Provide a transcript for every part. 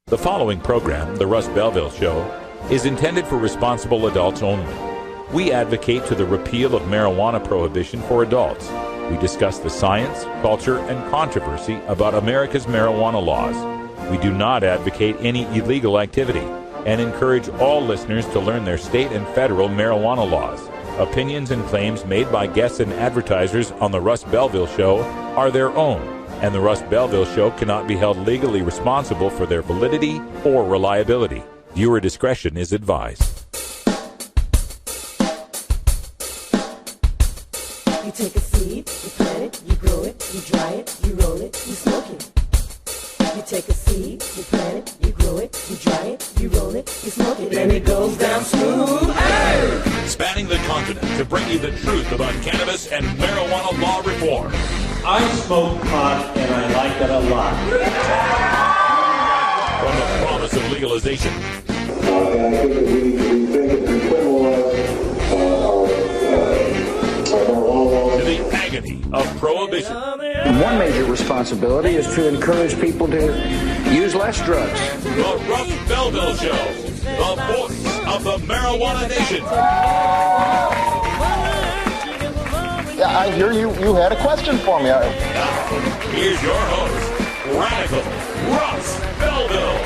The following program, The Russ Belville Show, is intended for responsible adults only. We advocate to the repeal of marijuana prohibition for adults. We discuss the science, culture, and controversy about America's marijuana laws. We do not advocate any illegal activity and encourage all listeners to learn their state and federal marijuana laws. Opinions and claims made by guests and advertisers on The Russ Belville Show are their own, and The Russ Belville Show cannot be held legally responsible for their validity or reliability. Viewer discretion is advised. You take a seed, you plant it, you grow it, you dry it, you roll it, you smoke it. You take a seed, you plant it, you grow it, you dry it, you roll it, you smoke it, and it goes down smooth. Hey! Spanning the continent to bring you the truth about cannabis and marijuana law reform. I smoke pot and I like it a lot. From the promise of legalization And I think that we think it decriminalize our marijuana to the agony of prohibition. One major responsibility is to encourage people to use less drugs. The Russ Belville Show, the voice of the marijuana nation. Yeah, I hear you had a question for me. Now, here's your host, Radical Russ Belville.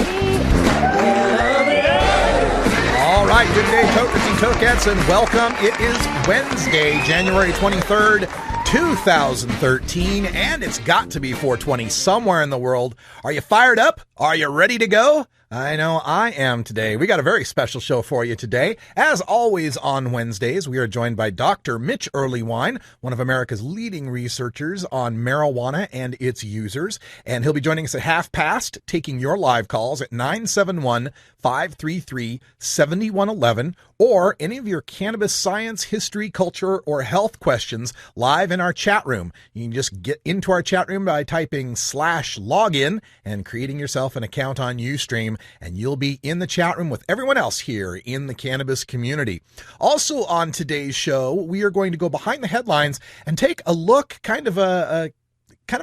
All right, good day, tokers and tokettes, and welcome. It is Wednesday, January 23rd, 2013, and it's got to be 420 somewhere in the world. Are you fired up? Are you ready to go? I know I am today. We got a very special show for you today. As always on Wednesdays, we are joined by Dr. Mitch Earlywine, one of America's leading researchers on marijuana and its users. And he'll be joining us at 1:30, taking your live calls at 971-533-7111, or any of your cannabis science, history, culture, or health questions live in our chat room. You can just get into our chat room by typing /login and creating yourself an account on Ustream, and you'll be in the chat room with everyone else here in the cannabis community. Also on today's show, we are going to go behind the headlines and take a look, kind of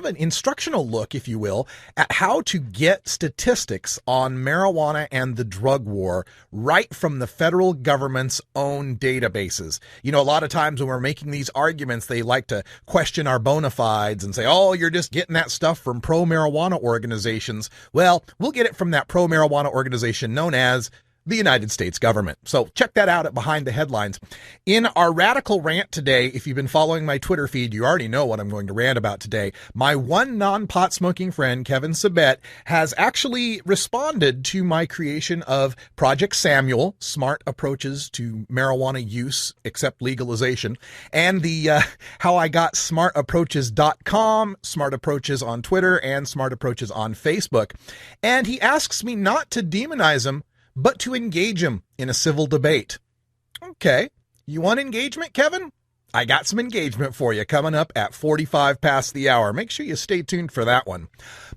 an instructional look, if you will, at how to get statistics on marijuana and the drug war right from the federal government's own databases. You know, a lot of times when we're making these arguments, they like to question our bona fides and say, oh, you're just getting that stuff from pro-marijuana organizations. Well, we'll get it from that pro-marijuana organization known as the United States government. So check that out at Behind the Headlines. In our radical rant today, if you've been following my Twitter feed, you already know what I'm going to rant about today. My one non-pot smoking friend, Kevin Sabet, has actually responded to my creation of Project Samuel, Smart Approaches to Marijuana Use Except Legalization, and the how I got smartapproaches.com, Smart Approaches on Twitter, and Smart Approaches on Facebook. And he asks me not to demonize him, but to engage him in a civil debate. Okay, you want engagement, Kevin? I got some engagement for you coming up at 45 past the hour. Make sure you stay tuned for that one.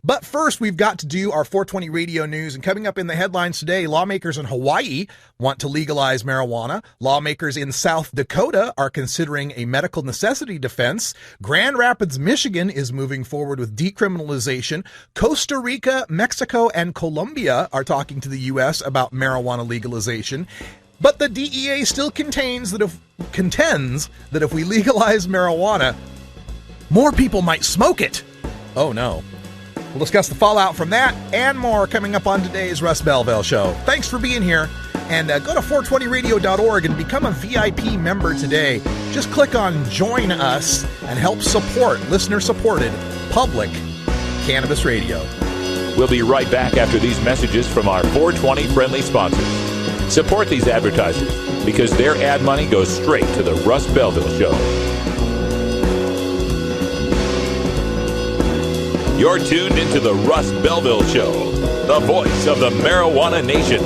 But first, we've got to do our 420 radio news. And coming up in the headlines today, lawmakers in Hawaii want to legalize marijuana. Lawmakers in South Dakota are considering a medical necessity defense. Grand Rapids, Michigan is moving forward with decriminalization. Costa Rica, Mexico, and Colombia are talking to the U.S. about marijuana legalization. But the DEA still contends that if we legalize marijuana, more people might smoke it. Oh no. We'll discuss the fallout from that and more coming up on today's Russ Belville Show. Thanks for being here, and go to 420radio.org and become a VIP member today. Just click on Join Us and help support listener-supported public cannabis radio. We'll be right back after these messages from our 420 friendly sponsors. Support these advertisers because their ad money goes straight to the Russ Belville Show. You're tuned into the Russ Belville Show, the voice of the marijuana nation.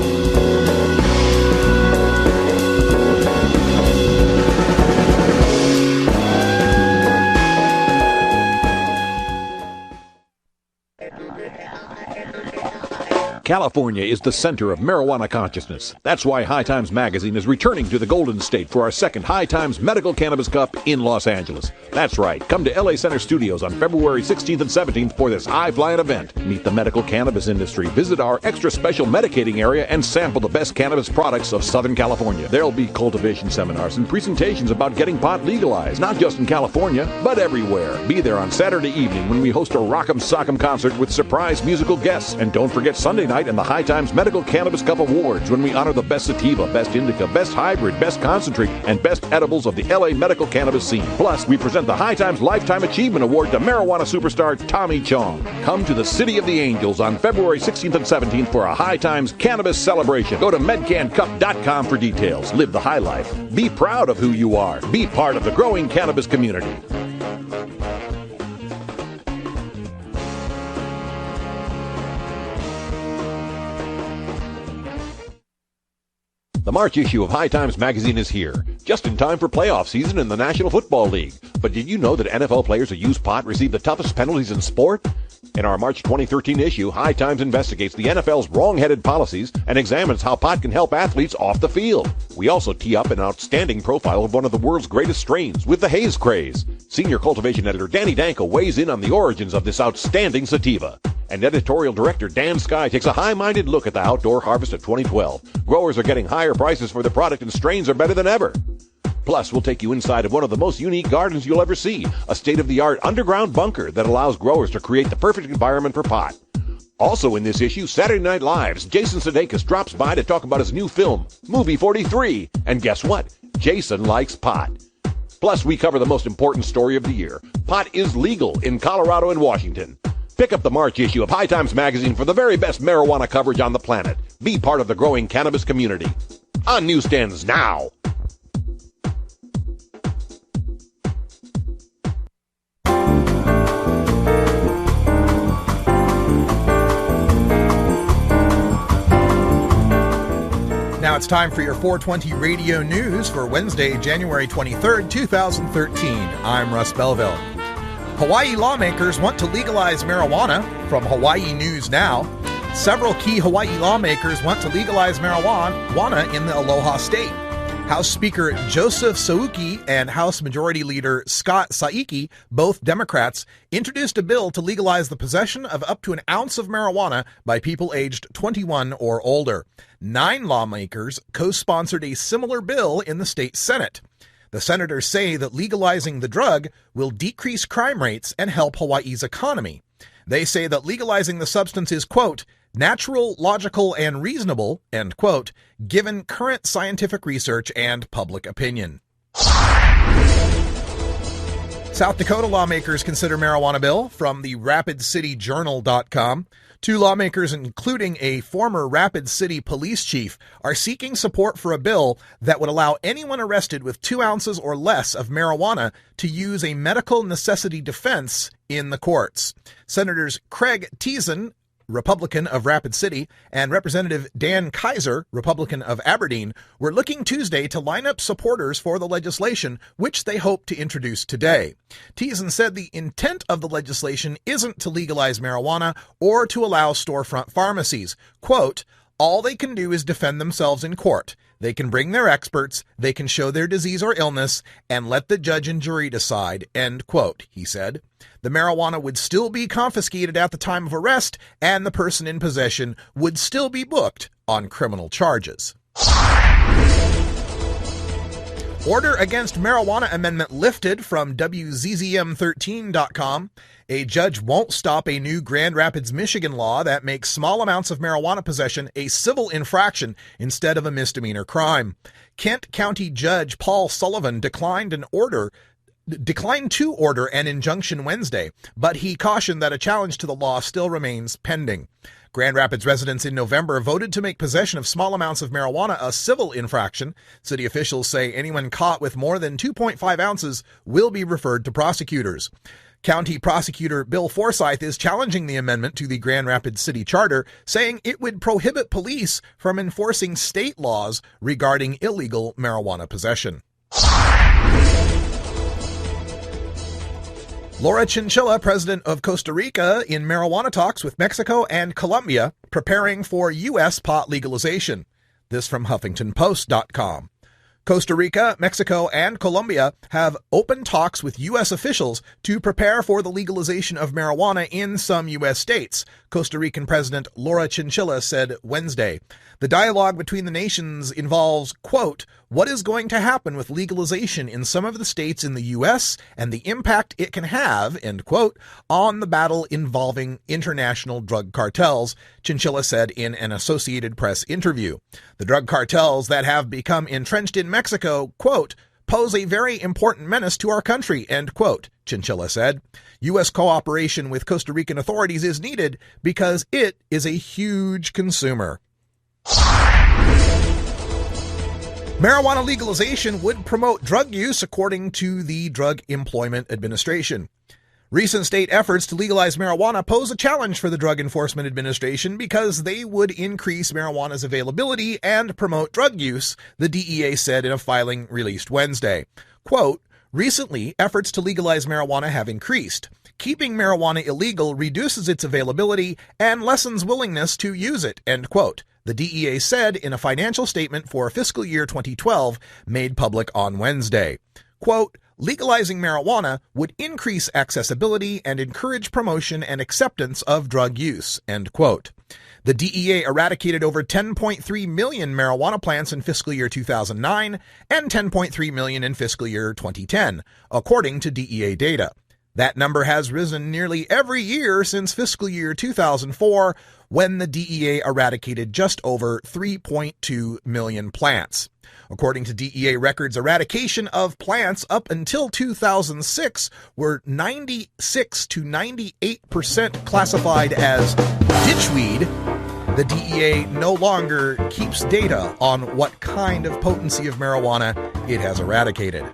California is the center of marijuana consciousness. That's why High Times Magazine is returning to the Golden State for our second High Times Medical Cannabis Cup in Los Angeles. That's right. Come to LA Center Studios on February 16th and 17th for this high-flying event. Meet the medical cannabis industry, visit our extra special medicating area, and sample the best cannabis products of Southern California. There'll be cultivation seminars and presentations about getting pot legalized, not just in California, but everywhere. Be there on Saturday evening when we host a Rock'em Sock'em concert with surprise musical guests. And don't forget Sunday night and the High Times Medical Cannabis Cup Awards when we honor the best sativa, best indica, best hybrid, best concentrate, and best edibles of the LA medical cannabis scene. Plus, we present the High Times Lifetime Achievement Award to marijuana superstar Tommy Chong. Come to the City of the Angels on February 16th and 17th for a High Times cannabis celebration. Go to medcancup.com for details. Live the high life. Be proud of who you are. Be part of the growing cannabis community. The March issue of High Times Magazine is here, just in time for playoff season in the National Football League. But did you know that NFL players who use pot receive the toughest penalties in sport? In our March 2013 issue, High Times investigates the NFL's wrong-headed policies and examines how pot can help athletes off the field. We also tee up an outstanding profile of one of the world's greatest strains with the haze craze. Senior cultivation editor Danny Danko weighs in on the origins of this outstanding sativa. And editorial director Dan Skye takes a high-minded look at the outdoor harvest of 2012. Growers are getting higher prices for their product and strains are better than ever. Plus, we'll take you inside of one of the most unique gardens you'll ever see, a state-of-the-art underground bunker that allows growers to create the perfect environment for pot. Also in this issue, Saturday Night Live's Jason Sudeikis drops by to talk about his new film, Movie 43. And guess what? Jason likes pot. Plus, we cover the most important story of the year. Pot is legal in Colorado and Washington. Pick up the March issue of High Times Magazine for the very best marijuana coverage on the planet. Be part of the growing cannabis community. On newsstands now. Now it's time for your 420 radio news for Wednesday, January 23rd, 2013. I'm Russ Belville. Hawaii lawmakers want to legalize marijuana. From Hawaii News Now, several key Hawaii lawmakers want to legalize marijuana in the Aloha State. House Speaker Joseph Souki and House Majority Leader Scott Saiki, both Democrats, introduced a bill to legalize the possession of up to an ounce of marijuana by people aged 21 or older. 9 lawmakers co-sponsored a similar bill in the state Senate. The senators say that legalizing the drug will decrease crime rates and help Hawaii's economy. They say that legalizing the substance is, quote, natural, logical, and reasonable, end quote, given current scientific research and public opinion. South Dakota lawmakers consider marijuana bill. From the RapidCityJournal.com. 2 lawmakers, including a former Rapid City police chief, are seeking support for a bill that would allow anyone arrested with 2 ounces or less of marijuana to use a medical necessity defense in the courts. Senators Craig Teason, Republican of Rapid City, and Representative Dan Kaiser, Republican of Aberdeen, were looking Tuesday to line up supporters for the legislation, which they hope to introduce today. Teason said the intent of the legislation isn't to legalize marijuana or to allow storefront pharmacies. Quote, all they can do is defend themselves in court. They can bring their experts, they can show their disease or illness, and let the judge and jury decide, end quote, he said. The marijuana would still be confiscated at the time of arrest, and the person in possession would still be booked on criminal charges. Order against marijuana amendment lifted. From WZZM13.com. A judge won't stop a new Grand Rapids, Michigan law that makes small amounts of marijuana possession a civil infraction instead of a misdemeanor crime. Kent County Judge Paul Sullivan declined to order an injunction Wednesday, but he cautioned that a challenge to the law still remains pending. Grand Rapids residents in November voted to make possession of small amounts of marijuana a civil infraction. City officials say anyone caught with more than 2.5 ounces will be referred to prosecutors. County Prosecutor Bill Forsyth is challenging the amendment to the Grand Rapids City Charter, saying it would prohibit police from enforcing state laws regarding illegal marijuana possession. Laura Chinchilla, president of Costa Rica, in marijuana talks with Mexico and Colombia, preparing for U.S. pot legalization. This from HuffingtonPost.com. Costa Rica, Mexico, and Colombia have open talks with U.S. officials to prepare for the legalization of marijuana in some U.S. states, Costa Rican President Laura Chinchilla said Wednesday. The dialogue between the nations involves, quote, what is going to happen with legalization in some of the states in the U.S. and the impact it can have, end quote, on the battle involving international drug cartels, Chinchilla said in an Associated Press interview. The drug cartels that have become entrenched in Mexico, quote, pose a very important menace to our country, end quote, Chinchilla said. U.S. cooperation with Costa Rican authorities is needed because it is a huge consumer. Marijuana legalization would promote drug use, according to the Drug Employment Administration. Recent state efforts to legalize marijuana pose a challenge for the Drug Enforcement Administration because they would increase marijuana's availability and promote drug use, the DEA said in a filing released Wednesday. Quote, recently, efforts to legalize marijuana have increased. Keeping marijuana illegal reduces its availability and lessens willingness to use it, end quote, the DEA said in a financial statement for fiscal year 2012 made public on Wednesday. Quote, legalizing marijuana would increase accessibility and encourage promotion and acceptance of drug use, end quote. The DEA eradicated over 10.3 million marijuana plants in fiscal year 2009 and 10.3 million in fiscal year 2010, according to DEA data. That number has risen nearly every year since fiscal year 2004, when the DEA eradicated just over 3.2 million plants. According to DEA records, eradication of plants up until 2006 were 96 to 98% classified as ditchweed. The DEA no longer keeps data on what kind of potency of marijuana it has eradicated.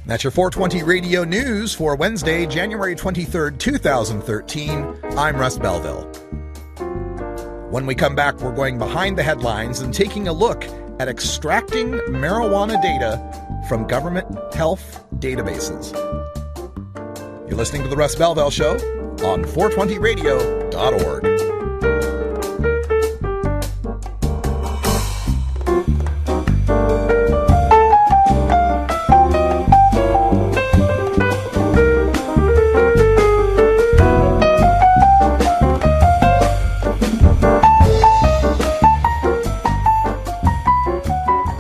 That's your 420 Radio News for Wednesday, January 23rd, 2013. I'm Russ Belville. When we come back, we're going behind the headlines and taking a look at extracting marijuana data from government health databases. You're listening to The Russ Belville Show on 420radio.org.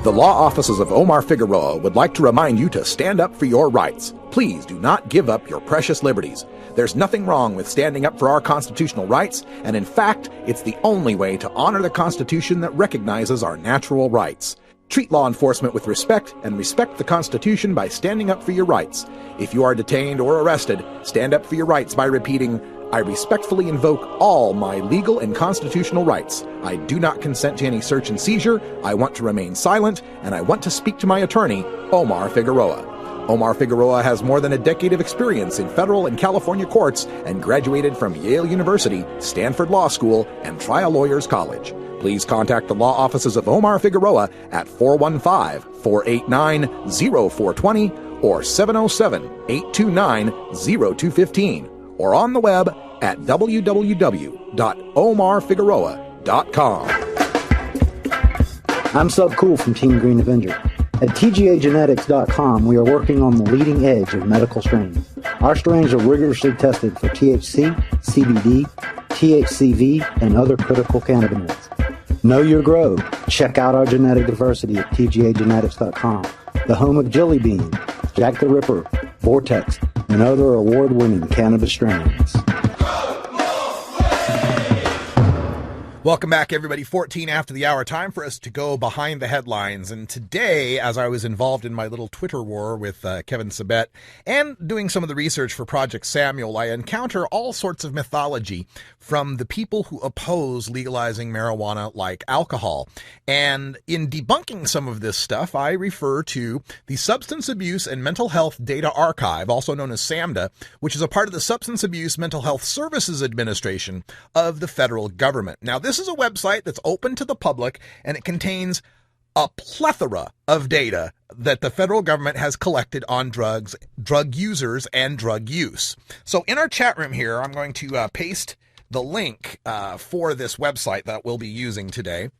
The law offices of Omar Figueroa would like to remind you to stand up for your rights. Please do not give up your precious liberties. There's nothing wrong with standing up for our constitutional rights, and in fact, it's the only way to honor the Constitution that recognizes our natural rights. Treat law enforcement with respect and respect the Constitution by standing up for your rights. If you are detained or arrested, stand up for your rights by repeating, I respectfully invoke all my legal and constitutional rights. I do not consent to any search and seizure. I want to remain silent, and I want to speak to my attorney, Omar Figueroa. Omar Figueroa has more than a decade of experience in federal and California courts and graduated from Yale University, Stanford Law School, and Trial Lawyers College. Please contact the law offices of Omar Figueroa at 415-489-0420 or 707-829-0215. Or on the web at www.omarfigueroa.com. I'm Sub Cool from Team Green Avenger. At TGAgenetics.com, we are working on the leading edge of medical strains. Our strains are rigorously tested for THC, CBD, THCV, and other critical cannabinoids. Know your grow. Check out our genetic diversity at TGAgenetics.com, the home of Jelly Bean, Jack the Ripper, Vortex, and other award-winning cannabis strains. Welcome back, everybody. 14 after the hour. Time for us to go behind the headlines. And today, as I was involved in my little Twitter war with Kevin Sabet and doing some of the research for Project Samuel, I encounter all sorts of mythology from the people who oppose legalizing marijuana like alcohol. And in debunking some of this stuff, I refer to the Substance Abuse and Mental Health Data Archive, also known as SAMDA, which is a part of the Substance Abuse Mental Health Services Administration of the federal government. Now, this is a website that's open to the public, and it contains a plethora of data that the federal government has collected on drugs, drug users, and drug use. So in our chat room here, I'm going to paste the link for this website that we'll be using today.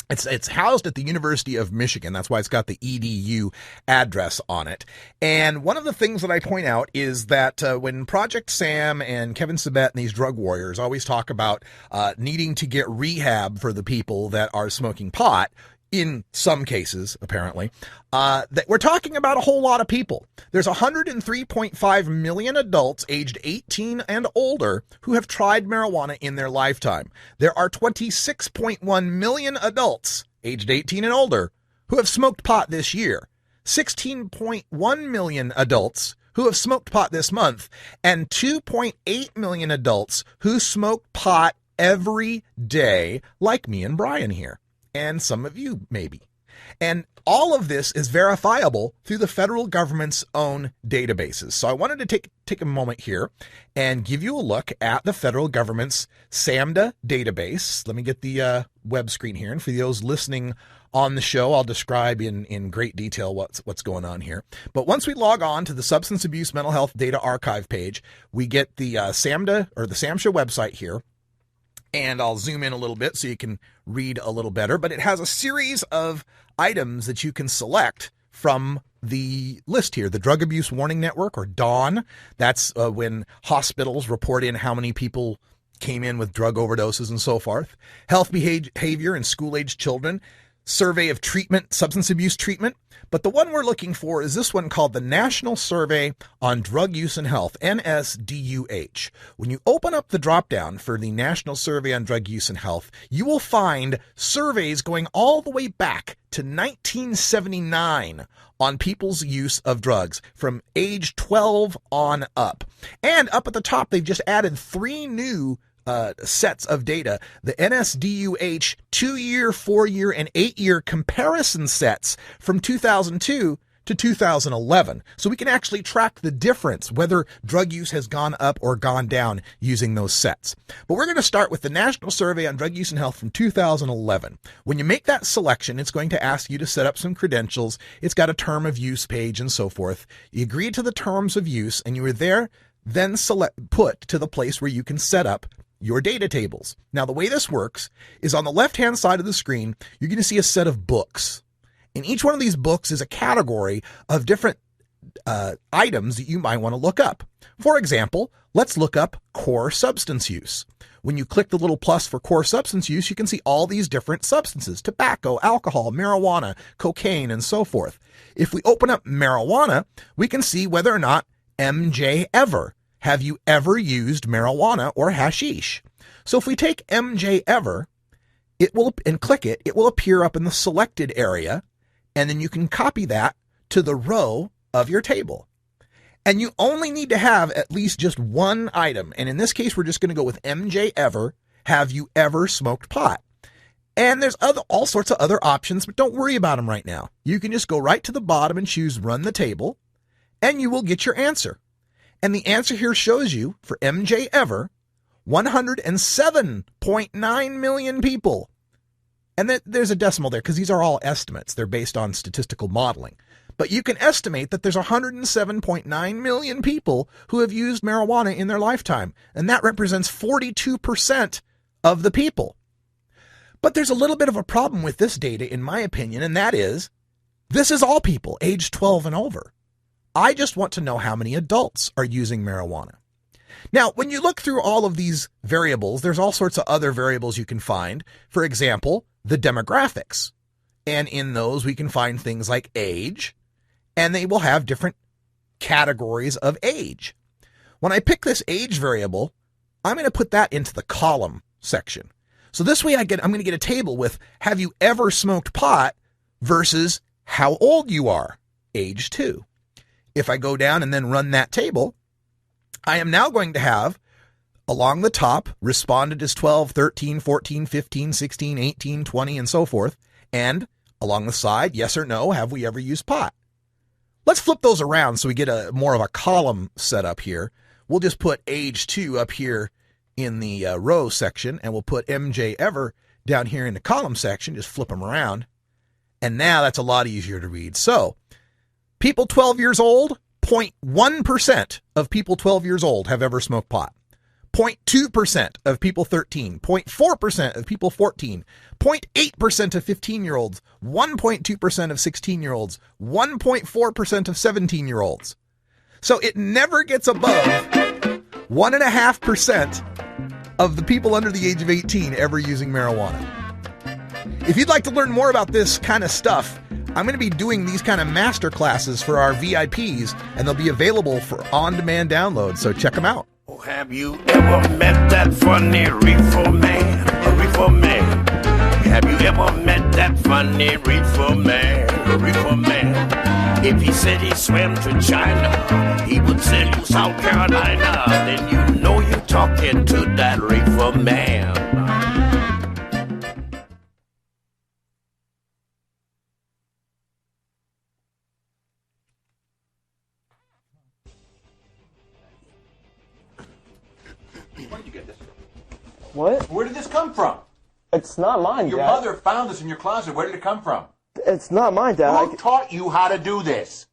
It's housed at the University of Michigan. That's why it's got the EDU address on it. And one of the things that I point out is that when Project Sam and Kevin Sabet and these drug warriors always talk about needing to get rehab for the people that are smoking pot, in some cases, apparently, that we're talking about a whole lot of people. There's 103.5 million adults aged 18 and older who have tried marijuana in their lifetime. There are 26.1 million adults aged 18 and older who have smoked pot this year, 16.1 million adults who have smoked pot this month, and 2.8 million adults who smoke pot every day, like me and Brian here. And some of you, maybe. And all of this is verifiable through the federal government's own databases. So I wanted to take a moment here and give you a look at the federal government's SAMHSA database. Let me get the web screen here. And for those listening on the show, I'll describe in great detail what's going on here. But once we log on to the Substance Abuse Mental Health Data Archive page, we get the SAMHSA or the SAMHSA website here. And I'll zoom in a little bit so you can read a little better. But it has a series of items that you can select from the list here. The Drug Abuse Warning Network, or DAWN. That's when hospitals report in how many people came in with drug overdoses and so forth. Health behavior in school-aged children. Survey of treatment, substance abuse treatment. But the one we're looking for is this one called the National Survey on Drug Use and Health, NSDUH. When you open up the drop-down for the National Survey on Drug Use and Health, you will find surveys going all the way back to 1979 on people's use of drugs from age 12 on up. And up at the top, they've just added 3 new sets of data, the NSDUH 2-year, 4-year, and 8-year comparison sets from 2002 to 2011. So we can actually track the difference, whether drug use has gone up or gone down using those sets. But we're going to start with the National Survey on Drug Use and Health from 2011. When you make that selection, it's going to ask you to set up some credentials. It's got a term of use page and so forth. You agree to the terms of use, and you are then put to the place where you can set up your data tables. Now, the way this works is on the left-hand side of the screen, you're going to see a set of books. And each one of these books is a category of different items that you might want to look up. For example, let's look up core substance use. When you click the little plus for core substance use, you can see all these different substances: tobacco, alcohol, marijuana, cocaine, and so forth. If we open up marijuana, we can see whether or not MJ ever. Have you ever used marijuana or hashish? So if we take MJ ever, and click it, it will appear up in the selected area, and then you can copy that to the row of your table. And you only need to have at least just one item. And in this case, we're just going to go with MJ ever. Have you ever smoked pot? And there's all sorts of other options, but don't worry about them right now. You can just go right to the bottom and choose Run the Table, and you will get your answer. And the answer here shows you, for MJ ever, 107.9 million people. And there's a decimal there because these are all estimates. They're based on statistical modeling. But you can estimate that there's 107.9 million people who have used marijuana in their lifetime. And that represents 42% of the people. But there's a little bit of a problem with this data, in my opinion, and that is, this is all people aged 12 and over. I just want to know how many adults are using marijuana. Now, when you look through all of these variables, there's all sorts of other variables you can find. For example, the demographics. And in those, we can find things like age, and they will have different categories of age. When I pick this age variable, I'm going to put that into the column section. So this way I'm going to get a table with have you ever smoked pot versus how old you are, age 2. If I go down and then run that table, I am now going to have, along the top, responded as 12, 13, 14, 15, 16, 18, 20, and so forth. And along the side, yes or no, have we ever used pot? Let's flip those around so we get more of a column set up here. We'll just put age 2 up here in the row section, and we'll put MJ ever down here in the column section. Just flip them around. And now that's a lot easier to read. So, people 12 years old, 0.1% of people 12 years old have ever smoked pot. 0.2% of people 13, 0.4% of people 14, 0.8% of 15-year-olds, 1.2% of 16-year-olds, 1.4% of 17-year-olds. So it never gets above 1.5% of the people under the age of 18 ever using marijuana. If you'd like to learn more about this kind of stuff, I'm going to be doing these kind of master classes for our VIPs, and they'll be available for on-demand download, so check them out. Have you ever met that funny reefer man? A reefer man. Have you ever met that funny reefer man? A reefer man. If he said he swam to China, he would sell you South Carolina. Then you know you're talking to that reefer man. Where did you get this? What? Where did this come from? It's not mine, Your Dad. mother found this in your closet. Where did it come from? It's not mine, Dad. Who taught you how to do this?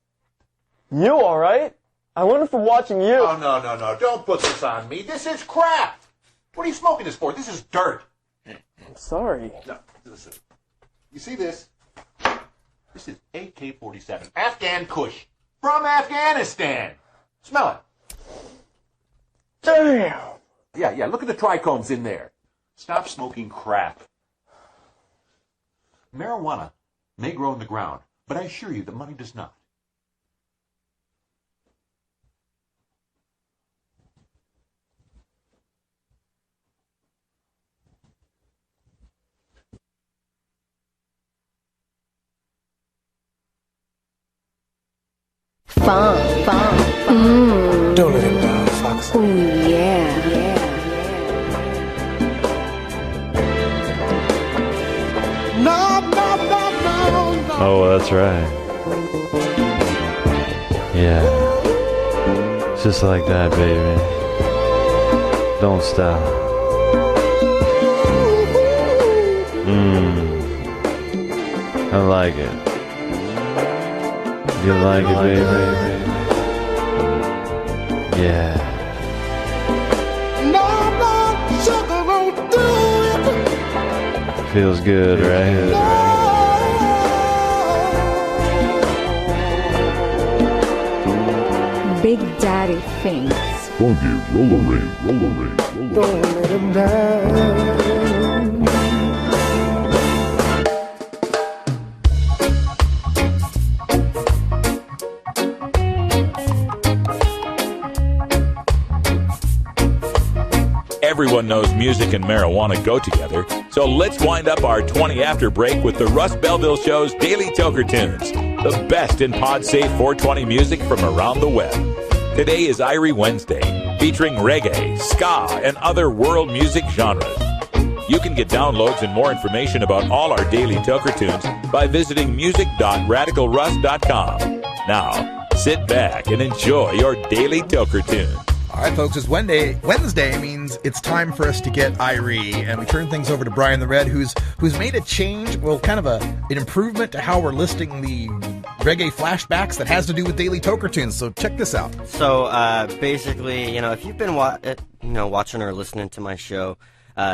You, all right? I learned it from watching you. Oh, no. Don't put this on me. This is crap. What are you smoking this for? This is dirt. I'm sorry. No, listen. You see this? This is AK-47. Afghan Kush. From Afghanistan. Smell it. Damn. Yeah, look at the trichomes in there. Stop smoking crap. Marijuana may grow in the ground, but I assure you the money does not. Fun. Don't let him down, Fox. Ooh, yeah. Oh, that's right. Yeah. Just like that, baby. Don't stop. I like it. You like it, baby? Yeah. Feels good, right? Big Daddy thinks. Funky roller. Don't let him down. Everyone knows music and marijuana go together, so let's wind up our 20 after break with the Russ Belville Show's Daily Toker Tunes, the best in pod-safe 420 music from around the web. Today is Irie Wednesday, featuring reggae, ska, and other world music genres. You can get downloads and more information about all our Daily Toker Tunes by visiting music.radicalruss.com. Now, sit back and enjoy your Daily Toker Tunes. All right, folks, it's Wednesday means it's time for us to get Irie, and we turn things over to Brian the Red, who's made a change, well, kind of an improvement to how we're listing the reggae flashbacks that has to do with Daily Toker Tunes. So check this out. So basically, if you've been watching or listening to my show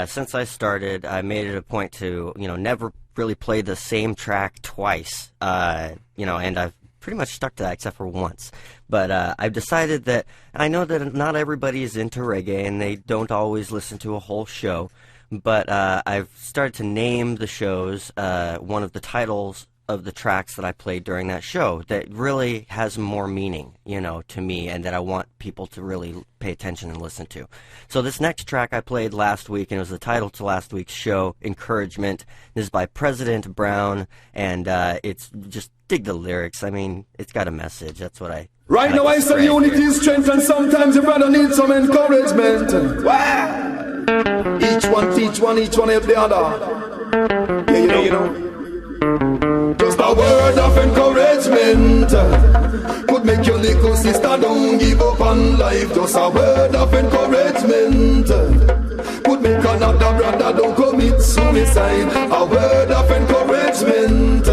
since I started, I made it a point to never really play the same track twice. And I've pretty much stuck to that except for once. But I've decided that I know that not everybody is into reggae and they don't always listen to a whole show. But I've started to name the shows one of the titles of the tracks that I played during that show that really has more meaning, to me, and that I want people to really pay attention and listen to. So this next track I played last week, and it was the title to last week's show, Encouragement. This is by President Brown, and it's just dig the lyrics. I mean, it's got a message. That's what I Right now I say unity is strength, and sometimes your brother needs some encouragement. Wow. Each one teach one, each one help the other. Yeah, you know. Just a word of encouragement could make your little sister don't give up on life. Just a word of encouragement could make another brother don't commit suicide. A word of encouragement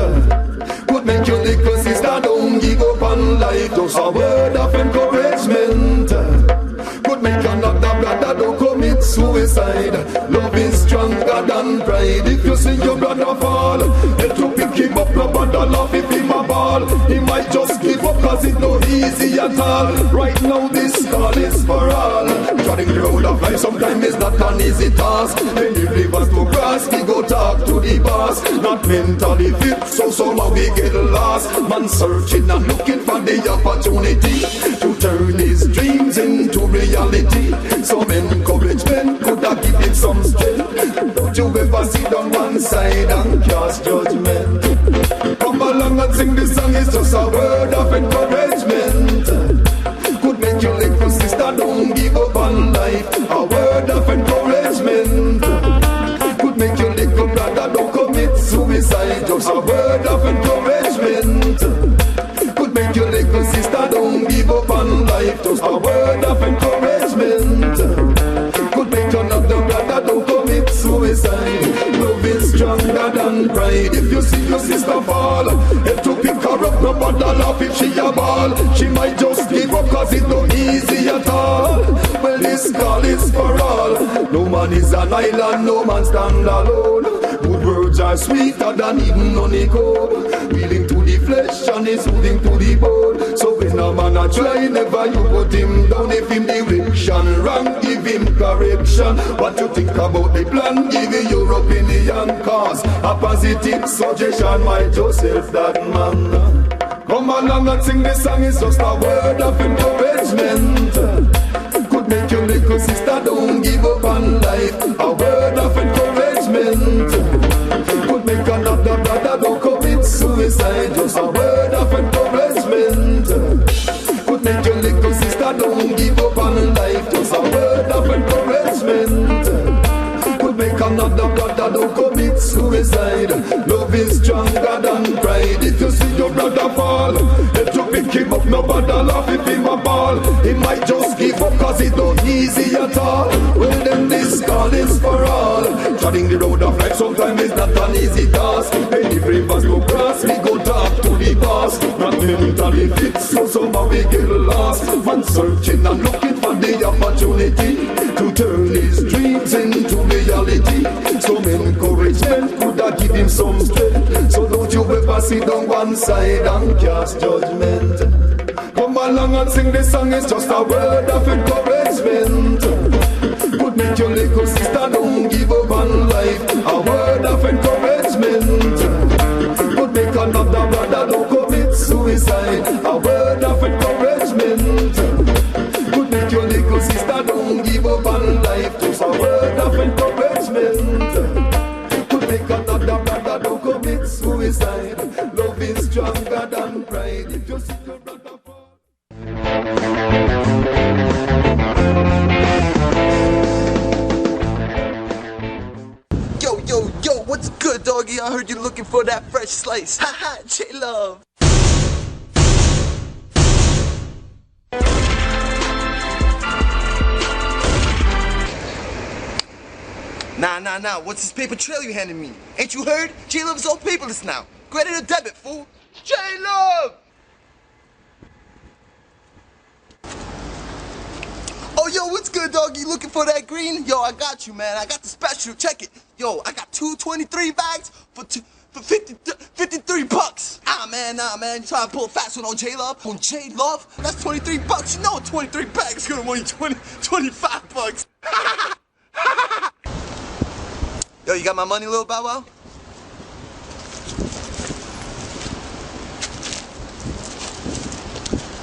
just a word of encouragement. Could make another brother don't commit suicide. Love is stronger than pride. If you see your brother fall, help to pick him up, no bother laugh if him a ball. He might just give up cause it's no easy at all. Right now this call is for all. Treading the road of life sometimes is not an easy task. Many rivers to cross, we go talk to the boss. Not mentally fit, so somehow we get lost. Man searching and looking for the opportunity to turn his dreams into reality. Some encouragement could have given him some strength. Don't you ever sit on one side and cast judgment. Come along and sing this song, it's just a word of encouragement. Could make your little sister don't give up on life. A word of encouragement. Could make your little brother don't commit suicide. Just a word of encouragement. Could make your little sister don't give up on life. Just a word of encouragement. Could make another brother don't commit suicide. Love is stronger than pride. If you see your sister fall, help to pick her up, no bother laugh if she a ball. She might just give up cause it's no easy at all. Well, this call is for all. No man is an island, no man stand alone. Good words are sweeter than even honeycomb. Healing to the flesh and is soothing to the bone. So when a man a try, never you put him down. If him direction wrong, give him correction. What you think about the plan, give your opinion. Cause a positive suggestion might just help that man. Come along and sing this song, it's just a word of encouragement. Could make your little sister don't give up on life. A word of encouragement. Could make another brother don't commit suicide. Just a word of encouragement. Could make your little sister don't give up on life. Just a word of encouragement. Could make another brother don't commit suicide. Love is stronger than pride. If you see your brother fall, help to pick him up, no bother laugh if him a ball. He might just give up cause it's not easy at all. Well then this call is for all. Treading the road of life sometimes is not an easy task. Many rivers to cross, we go talk to the boss. Not mentally fit, so somehow we get lost. Man searching and looking for the opportunity to turn his dreams into reality. Some encouragement could have give him some strength. So don't you ever sit on one side and cast judgment. Come along and sing this song, it's just a word of encouragement. Could make your little sister don't give up on life. A word of encouragement. Could make another brother don't commit suicide. A word of encouragement. Could make your little sister don't give up on life. Just a word of encouragement. Could make another brother don't commit suicide. Love is stronger than pride. If you see your brother fall. Yo, what's good, doggy? I heard you looking for that fresh slice. Haha, J-Love. Nah. What's this paper trail you handed me? Ain't you heard? J-Love is all paperless now. Credit or debit, fool. J-Love! Oh, yo, what's good, doggy? Looking for that green? Yo, I got you, man. I got the special. Check it. Yo, I got 223 bags for 53 bucks. Nah, man. You trying to pull a fast one on J-Love? On J-Love? That's 23 bucks. You know 23 bags is gonna win you 25 bucks. Yo, you got my money, little Bow Wow?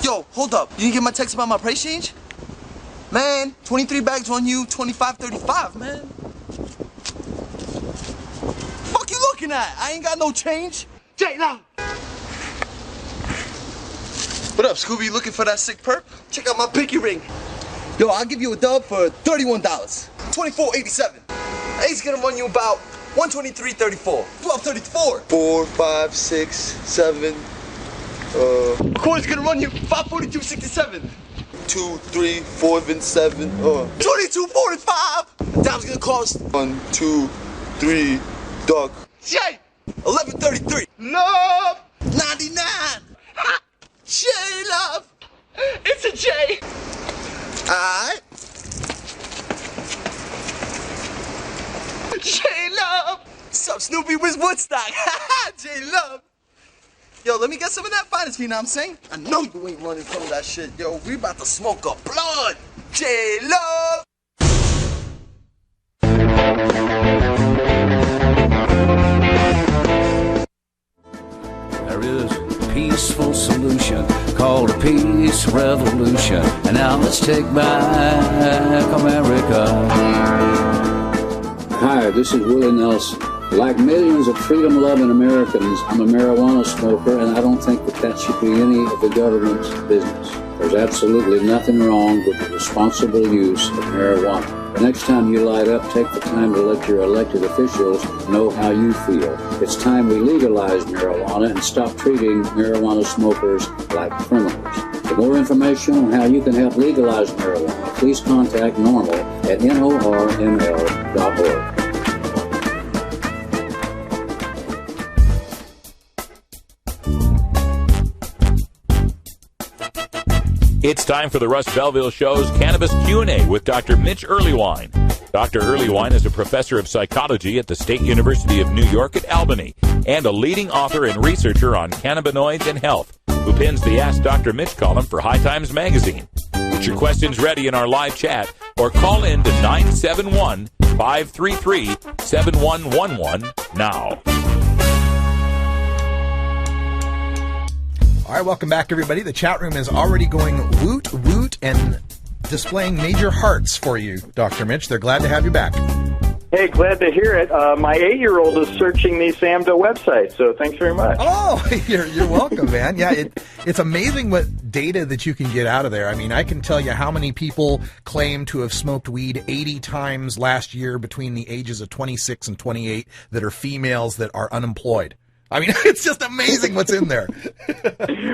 Yo, hold up. You didn't get my text about my price change? Man, 23 bags on you, 25.35, man. Fuck you looking at? I ain't got no change. J-Lo. What up, Scooby? You looking for that sick perp? Check out my pinky ring. Yo, I'll give you a dub for $31. $24.87. A's gonna run you about $123.34. $12.34. 4, 5, 6, 7. Quarter's gonna run you $542.67. 2, 3, 4, and 7. $22.45. Dime's gonna cost 1, 2, 3, duck. Jay. $11.33. Love. 99. Ha. J-Love. to Jay. Alright. J-Love. Sup, Snoopy, where's Woodstock? J-Love. Yo, let me get some of that finest, you know what I'm saying? I know you ain't running from that shit. Yo, we about to smoke up blood. J-Love. There is a peaceful solution called a peace revolution. And now let's take back America. Hi, this is Willie Nelson. Like millions of freedom-loving Americans, I'm a marijuana smoker, and I don't think that should be any of the government's business. There's absolutely nothing wrong with the responsible use of marijuana. The next time you light up, take the time to let your elected officials know how you feel. It's time we legalize marijuana and stop treating marijuana smokers like criminals. For more information on how you can help legalize marijuana, please contact NORML at norml.org. It's time for the Russ Belville Show's Cannabis Q&A with Dr. Mitch Earlywine. Dr. Earlywine is a professor of psychology at the State University of New York at Albany and a leading author and researcher on cannabinoids and health, who pins the Ask Dr. Mitch column for High Times Magazine. Get your questions ready in our live chat or call in to 971-533-7111 now. All right, welcome back, everybody. The chat room is already going woot, woot, and displaying major hearts for you, Dr. Mitch. They're glad to have you back. Hey, glad to hear it. My 8-year-old is searching the SAMHSA website, so thanks very much. Oh, you're welcome, man. Yeah, it's amazing what data that you can get out of there. I mean, I can tell you how many people claim to have smoked weed 80 times last year between the ages of 26 and 28 that are females that are unemployed. I mean, it's just amazing what's in there.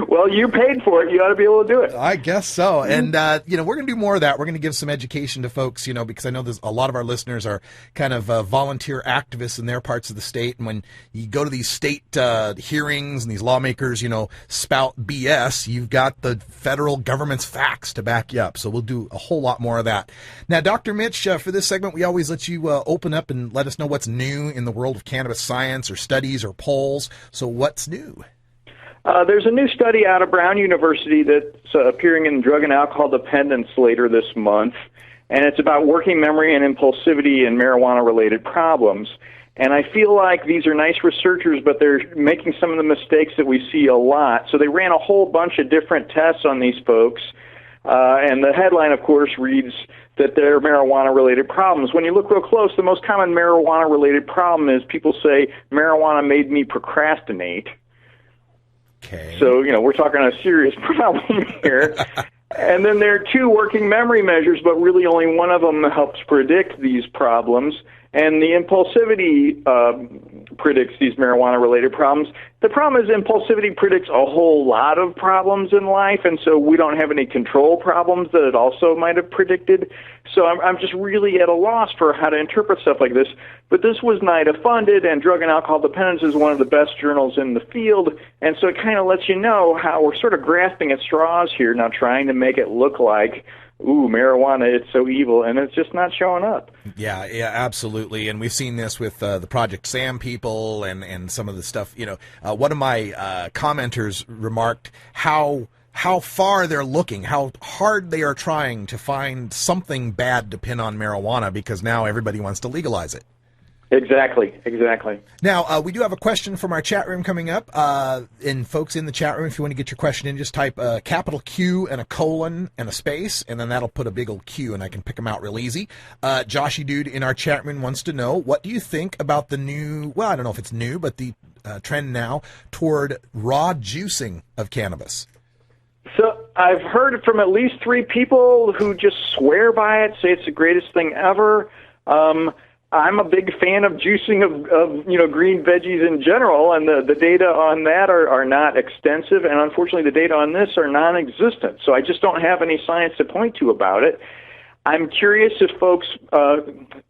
Well, you paid for it. You ought to be able to do it. I guess so. And, we're going to do more of that. We're going to give some education to folks, because I know there's a lot of our listeners are kind of volunteer activists in their parts of the state. And when you go to these state hearings and these lawmakers, spout BS, you've got the federal government's facts to back you up. So we'll do a whole lot more of that. Now, Dr. Mitch, for this segment, we always let you open up and let us know what's new in the world of cannabis science or studies or polls. So what's new? There's a new study out of Brown University that's appearing in Drug and Alcohol Dependence later this month, and it's about working memory and impulsivity and marijuana-related problems. And I feel like these are nice researchers, but they're making some of the mistakes that we see a lot. So they ran a whole bunch of different tests on these folks, and the headline, of course, reads that they're marijuana-related problems. When you look real close, the most common marijuana-related problem is people say, marijuana made me procrastinate. Okay. So, we're talking a serious problem here. And then there are 2 working memory measures, but really only one of them helps predict these problems. And the impulsivity predicts these marijuana-related problems. The problem is impulsivity predicts a whole lot of problems in life, and so we don't have any control problems that it also might have predicted. So I'm just really at a loss for how to interpret stuff like this. But this was NIDA funded, and Drug and Alcohol Dependence is one of the best journals in the field, and so it kind of lets you know how we're sort of grasping at straws here, now trying to make it look like, ooh, marijuana, it's so evil, and it's just not showing up. Yeah, absolutely. And we've seen this with the Project Sam people and some of the stuff. One of my commenters remarked how far they're looking, how hard they are trying to find something bad to pin on marijuana because now everybody wants to legalize it. Exactly. Now, we do have a question from our chat room coming up. And folks in the chat room, if you want to get your question in, just type a capital Q and a colon and a space, and then that'll put a big old Q, and I can pick them out real easy. Joshy Dude in our chat room wants to know, what do you think about the new, well, I don't know if it's new, but the trend now toward raw juicing of cannabis? So I've heard from at least 3 people who just swear by it, say it's the greatest thing ever. I'm a big fan of juicing of green veggies in general, and the data on that are not extensive, and unfortunately the data on this are non-existent. So I just don't have any science to point to about it. I'm curious if folks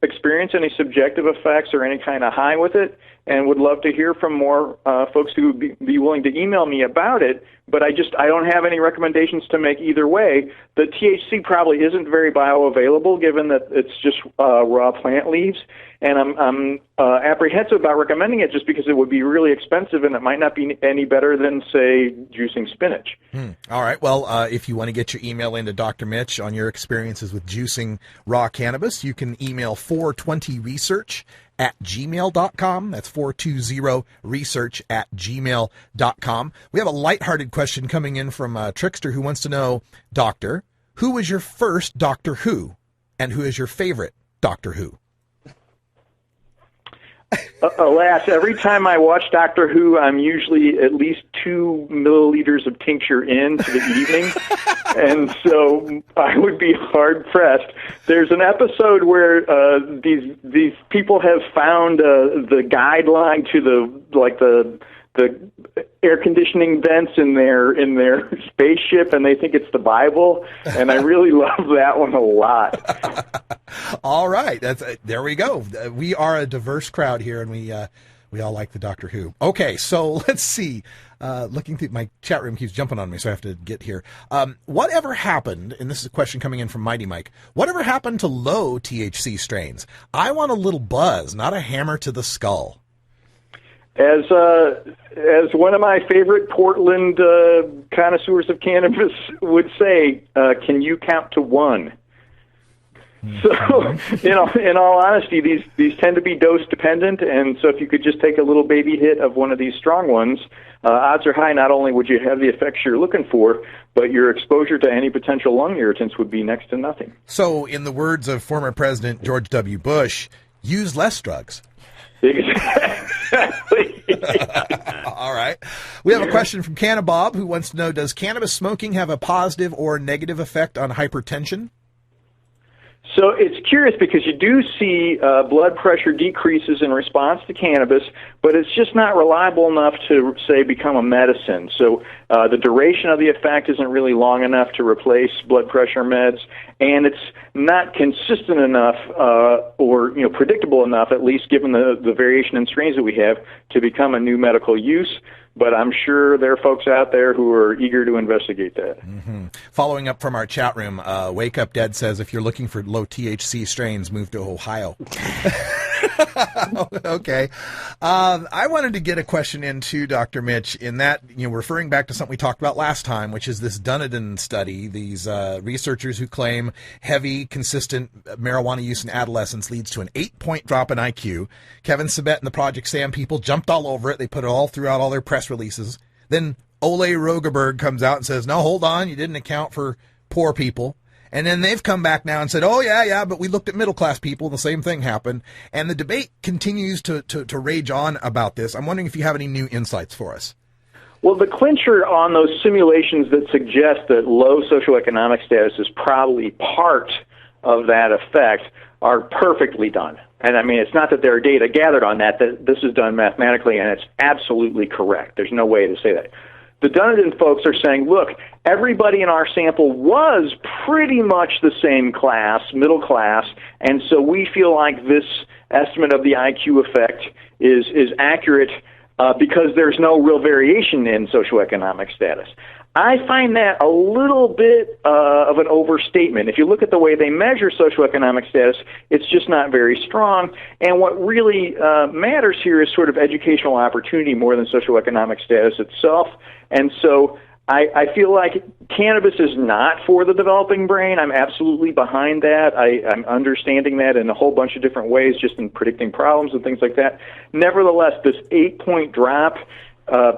experience any subjective effects or any kind of high with it, and would love to hear from more folks who would be willing to email me about it. But I don't have any recommendations to make either way. The THC probably isn't very bioavailable, given that it's just raw plant leaves, and I'm apprehensive about recommending it just because it would be really expensive, and it might not be any better than, say, juicing spinach. All right. Well, if you want to get your email into Dr. Mitch on your experiences with juicing raw cannabis, you can email 420research@gmail.com. That's 420research@gmail.com. We have a lighthearted question coming in from Trickster, who wants to know, Doctor, who was your first Doctor Who, and who is your favorite Doctor Who? Alas, every time I watch Doctor Who, I'm usually at least 2 milliliters of tincture into the evening, and so I would be hard pressed. There's an episode where these people have found the guideline to the air conditioning vents in their spaceship, and they think it's the Bible, and I really love that one a lot. All right, there we go. We are a diverse crowd here, and we all like the Doctor Who. Okay, so let's see. Looking through my chat room keeps jumping on me, so I have to get here. Whatever happened, and this is a question coming in from Mighty Mike, whatever happened to low THC strains? I want a little buzz, not a hammer to the skull. As one of my favorite Portland connoisseurs of cannabis would say, can you count to one? So, in all honesty, these tend to be dose dependent, and so if you could just take a little baby hit of one of these strong ones, odds are high not only would you have the effects you're looking for, but your exposure to any potential lung irritants would be next to nothing. So, in the words of former President George W. Bush, use less drugs. Exactly. All right. We have a question from Canna Bob, who wants to know, does cannabis smoking have a positive or negative effect on hypertension? So it's curious because you do see blood pressure decreases in response to cannabis, but it's just not reliable enough to, say, become a medicine. So the duration of the effect isn't really long enough to replace blood pressure meds, and it's not consistent enough or predictable enough, at least given the variation in strains that we have, to become a new medical use. But I'm sure there are folks out there who are eager to investigate that. Mm-hmm. Following up from our chat room, Wake Up Dead says, if you're looking for low THC strains, move to Ohio. Okay. I wanted to get a question in too, Dr. Mitch, in that, referring back to something we talked about last time, which is this Dunedin study, these researchers who claim heavy, consistent marijuana use in adolescence leads to an 8-point drop in IQ. Kevin Sabet and the Project Sam people jumped all over it. They put it all throughout all their press releases. Then Ole Rogeberg comes out and says, no, hold on, you didn't account for poor people. And then they've come back now and said, oh, yeah, but we looked at middle-class people, and the same thing happened. And the debate continues to rage on about this. I'm wondering if you have any new insights for us. Well, the clincher on those simulations that suggest that low socioeconomic status is probably part of that effect are perfectly done. And I mean, it's not that there are data gathered on that this is done mathematically, and it's absolutely correct. There's no way to say that. The Dunedin folks are saying, look, everybody in our sample was pretty much the same class, middle class, and so we feel like this estimate of the IQ effect is accurate because there's no real variation in socioeconomic status. I find that a little bit of an overstatement. If you look at the way they measure socioeconomic status, it's just not very strong. And what really matters here is sort of educational opportunity more than socioeconomic status itself. And so I feel like cannabis is not for the developing brain. I'm absolutely behind that. I'm understanding that in a whole bunch of different ways, just in predicting problems and things like that. Nevertheless, this 8-point drop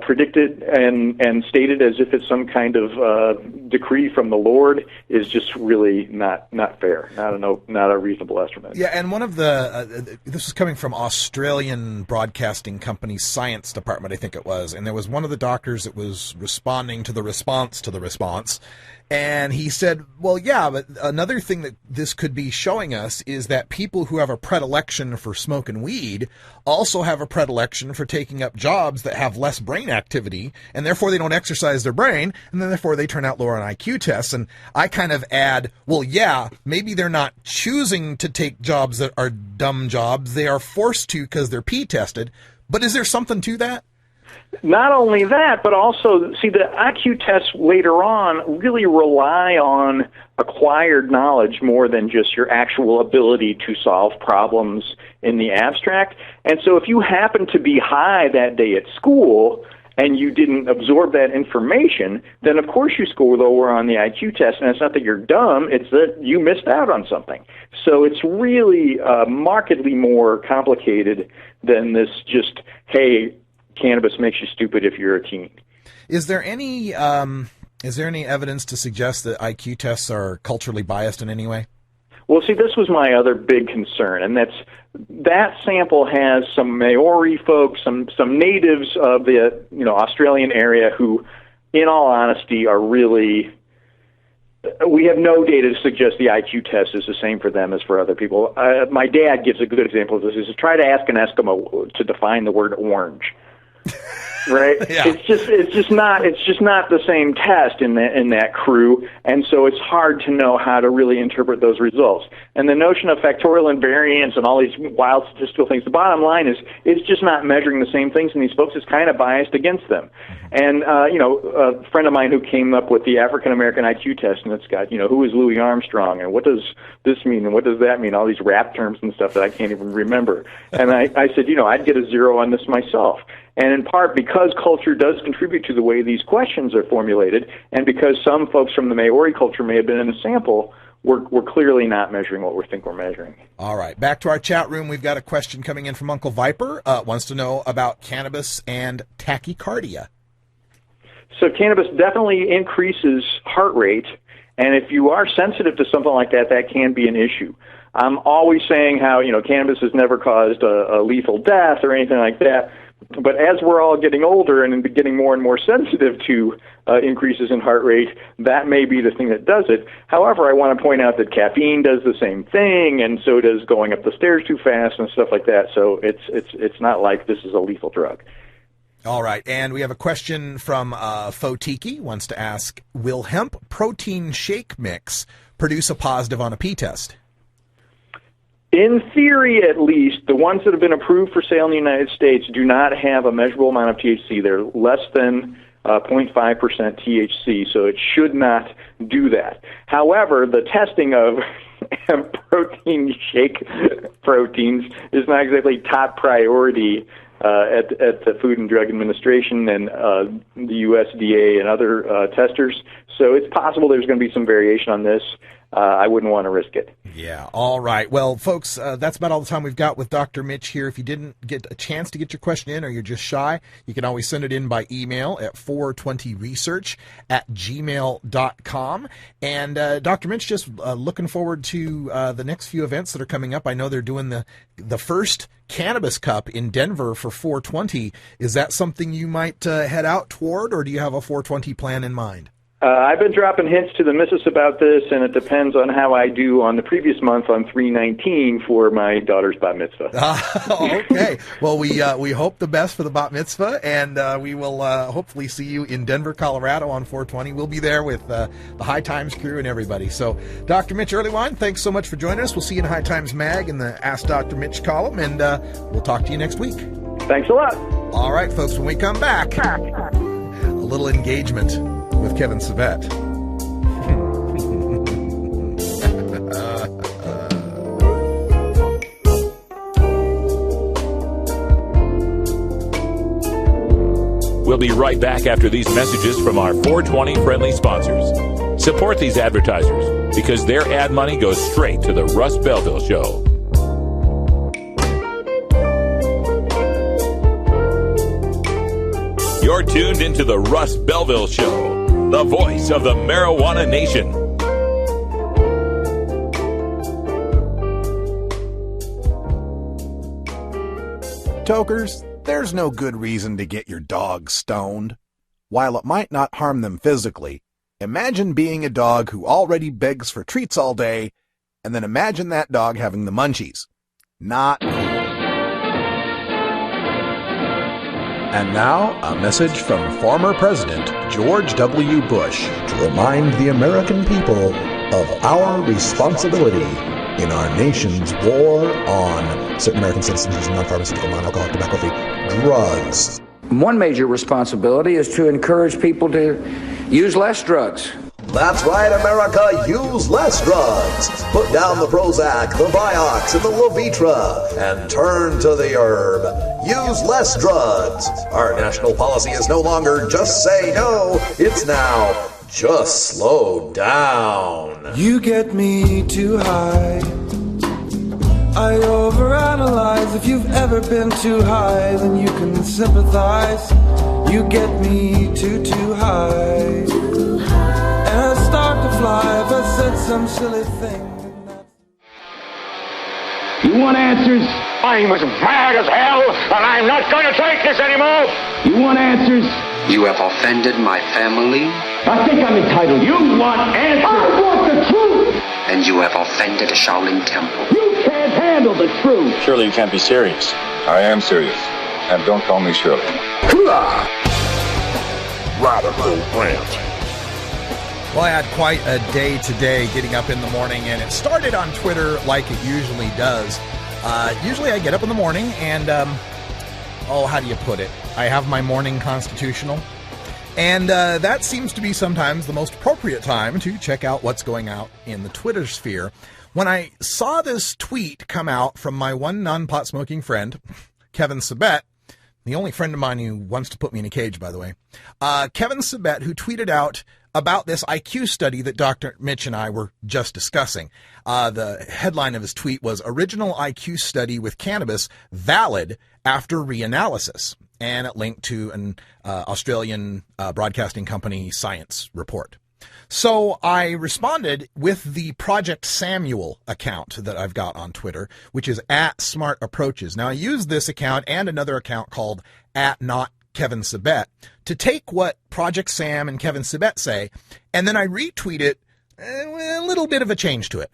predicted and stated as if it's some kind of decree from the Lord is just really not fair, not a reasonable estimate. Yeah, and one of the this is coming from Australian broadcasting company's science department, I think it was, and there was one of the doctors that was responding to the response, and he said, well, yeah, but another thing that this could be showing us is that people who have a predilection for smoking weed also have a predilection for taking up jobs that have less brain activity, and therefore they don't exercise their brain, and then therefore they turn out lower on IQ tests. And I kind of add, well, yeah, maybe they're not choosing to take jobs that are dumb jobs. They are forced to because they're P-tested. But is there something to that? Not only that, but also, see, the IQ tests later on really rely on acquired knowledge more than just your actual ability to solve problems in the abstract. And so if you happen to be high that day at school and you didn't absorb that information, then of course you score lower on the IQ test. And it's not that you're dumb, it's that you missed out on something. So it's really markedly more complicated than this just, hey, cannabis makes you stupid if you're a teen. Is there any evidence to suggest that IQ tests are culturally biased in any way? Well, see, this was my other big concern, and that sample has some Maori folks, some natives of the Australian area who, in all honesty, are really. We have no data to suggest the IQ test is the same for them as for other people. My dad gives a good example of this: is to try to ask an Eskimo to define the word orange. Right? Yeah. It's just not the same test in that crew, and so it's hard to know how to really interpret those results. And the notion of factorial invariance and all these wild statistical things, the bottom line is it's just not measuring the same things, and these folks is kind of biased against them. And a friend of mine who came up with the African American IQ test, and it's got who is Louis Armstrong and what does this mean and what does that mean, all these rap terms and stuff that I can't even remember. And I said, I'd get a 0 on this myself. And in part because culture does contribute to the way these questions are formulated, and because some folks from the Maori culture may have been in the sample, we're clearly not measuring what we think we're measuring. All right, back to our chat room. We've got a question coming in from Uncle Viper. Wants to know about cannabis and tachycardia. So cannabis definitely increases heart rate, and if you are sensitive to something like that, that can be an issue. I'm always saying how cannabis has never caused a lethal death or anything like that. But as we're all getting older and getting more and more sensitive to increases in heart rate, that may be the thing that does it. However, I want to point out that caffeine does the same thing, and so does going up the stairs too fast and stuff like that. So it's not like this is a lethal drug. All right, and we have a question from Fotiki, wants to ask, will hemp protein shake mix produce a positive on a P-test? In theory, at least, the ones that have been approved for sale in the United States do not have a measurable amount of THC. They're less than 0.5% THC, so it should not do that. However, the testing of protein shake proteins is not exactly top priority at the Food and Drug Administration and the USDA and other testers. So it's possible there's going to be some variation on this. I wouldn't want to risk it. Yeah, all right. Well, folks, that's about all the time we've got with Dr. Mitch here. If you didn't get a chance to get your question in or you're just shy, you can always send it in by email at 420research@gmail.com. And Dr. Mitch, just looking forward to the next few events that are coming up. I know they're doing the first Cannabis Cup in Denver for 420. Is that something you might head out toward, or do you have a 420 plan in mind? I've been dropping hints to the missus about this, and it depends on how I do on the previous month on 319 for my daughter's bat mitzvah. Okay. Well, we hope the best for the bat mitzvah, and we will hopefully see you in Denver, Colorado on 420. We'll be there with the High Times crew and everybody. So, Dr. Mitch Earlywine, thanks so much for joining us. We'll see you in High Times Mag in the Ask Dr. Mitch column, and we'll talk to you next week. Thanks a lot. All right, folks, when we come back, a little engagement with Kevin Sabet. We'll be right back after these messages from our 420 friendly sponsors. Support these advertisers because their ad money goes straight to the Russ Belville Show. You're tuned into the Russ Belville Show, the voice of the marijuana nation. Tokers, there's no good reason to get your dog stoned. While it might not harm them physically, imagine being a dog who already begs for treats all day, and then imagine that dog having the munchies. Not cool. And now, a message from former President George W. Bush to remind the American people of our responsibility in our nation's war on certain American citizens using non-pharmaceutical, non-alcoholic, tobacco-free drugs. One major responsibility is to encourage people to use less drugs. That's right, America, use less drugs. Put down the Prozac, the Vioxx, and the Levitra, and turn to the herb. Use less drugs. Our national policy is no longer just say no, it's now just slow down. You get me too high. I overanalyze. If you've ever been too high, then you can sympathize. You get me too high. And I start to fly if I said some silly thing. You want answers? I'm as mad as hell, and I'm not going to take this anymore. You want answers? You have offended my family. I think I'm entitled. You want answers? I want the truth. And you have offended a Shaolin temple. You can't handle the truth. Surely you can't be serious. I am serious. And don't call me Shirley. Radical Rant. Well, I had quite a day today getting up in the morning, and it started on Twitter like it usually does. Usually I get up in the morning and, how do you put it? I have my morning constitutional. And that seems to be sometimes the most appropriate time to check out what's going out in the Twitter sphere. When I saw this tweet come out from my one non-pot smoking friend, Kevin Sabet, the only friend of mine who wants to put me in a cage, by the way, Kevin Sabet, who tweeted out about this IQ study that Dr. Mitch and I were just discussing. The headline of his tweet was Original IQ Study with Cannabis Valid After Reanalysis, and it linked to an Australian broadcasting company science report. So I responded with the Project Samuel account that I've got on Twitter, which is @SmartApproaches. Now I use this account and another account called @NotKevinSabet to take what Project Sam and Kevin Sabet say, and then I retweet it with a little bit of a change to it.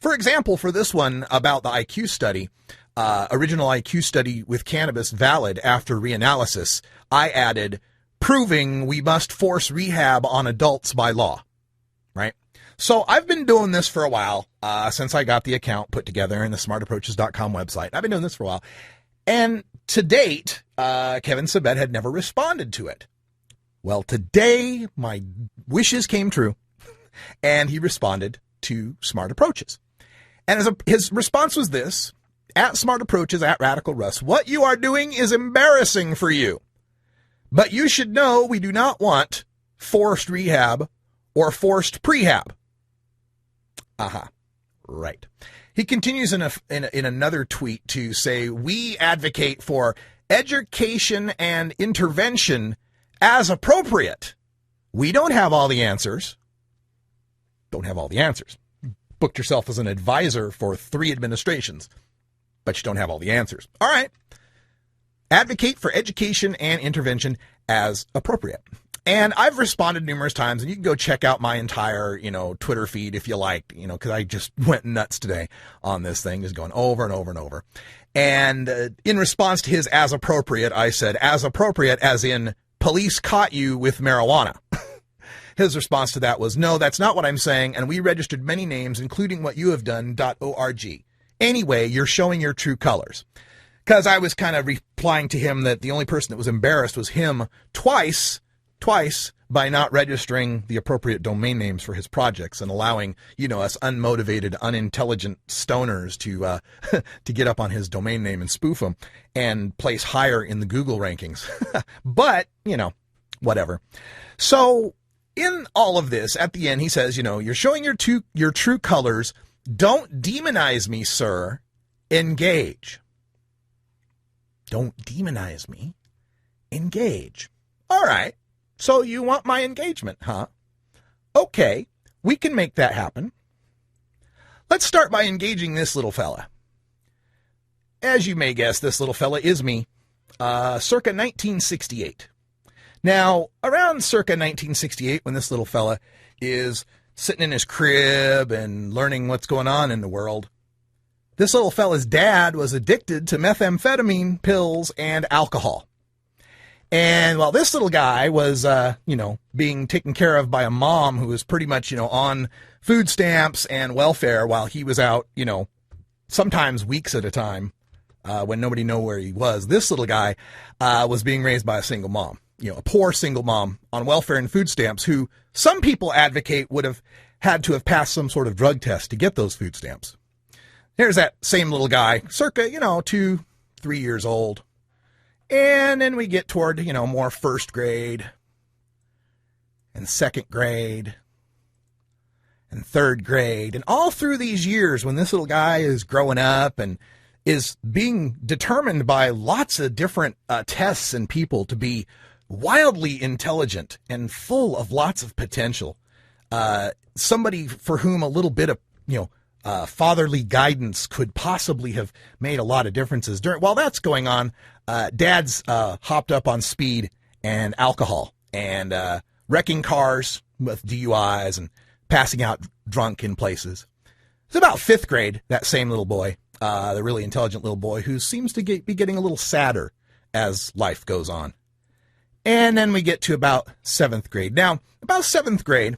For example, for this one about the IQ study, original IQ study with cannabis valid after reanalysis, I added, proving we must force rehab on adults by law. Right? So I've been doing this for a while, since I got the account put together in the smartapproaches.com website. I've been doing this for a while. And to date, Kevin Sabet had never responded to it. Well, today, my wishes came true, and he responded to Smart Approaches. And his response was this, @SmartApproaches, @RadicalRuss, what you are doing is embarrassing for you. But you should know we do not want forced rehab or forced prehab. Right. He continues in another tweet to say, we advocate for education and intervention as appropriate. We don't have all the answers. Don't have all the answers. Booked yourself as an advisor for 3 administrations, but you don't have all the answers. All right. Advocate for education and intervention as appropriate. And I've responded numerous times, and you can go check out my entire, Twitter feed if you like, because I just went nuts today on this thing, just going over and over and over. And in response to his as appropriate, I said, as appropriate as in police caught you with marijuana. His response to that was, no, that's not what I'm saying, and we registered many names, including what you have done, .org. Anyway, you're showing your true colors. Because I was kind of replying to him that the only person that was embarrassed was him twice by not registering the appropriate domain names for his projects and allowing, us unmotivated, unintelligent stoners to get up on his domain name and spoof him and place higher in the Google rankings. But, whatever. So in all of this, at the end, he says, you're showing your true colors. Don't demonize me, sir. Engage. Don't demonize me. Engage. All right. So you want my engagement, huh? Okay, we can make that happen. Let's start by engaging this little fella. As you may guess, this little fella is me, circa 1968. Now, around circa 1968, when this little fella is sitting in his crib and learning what's going on in the world, this little fella's dad was addicted to methamphetamine pills and alcohol. And while this little guy was, being taken care of by a mom who was pretty much, on food stamps and welfare while he was out, sometimes weeks at a time, when nobody knew where he was, this little guy was being raised by a single mom, a poor single mom on welfare and food stamps who some people advocate would have had to have passed some sort of drug test to get those food stamps. Here's that same little guy, circa, 2-3 years old. And then we get toward, more first grade and second grade and third grade. And all through these years when this little guy is growing up and is being determined by lots of different tests and people to be wildly intelligent and full of lots of potential. Somebody for whom a little bit of, fatherly guidance could possibly have made a lot of differences. While that's going on, Dad's hopped up on speed and alcohol and wrecking cars with DUIs and passing out drunk in places. It's about fifth grade, that same little boy, the really intelligent little boy who seems to be getting a little sadder as life goes on. And then we get to about seventh grade. Now, about seventh grade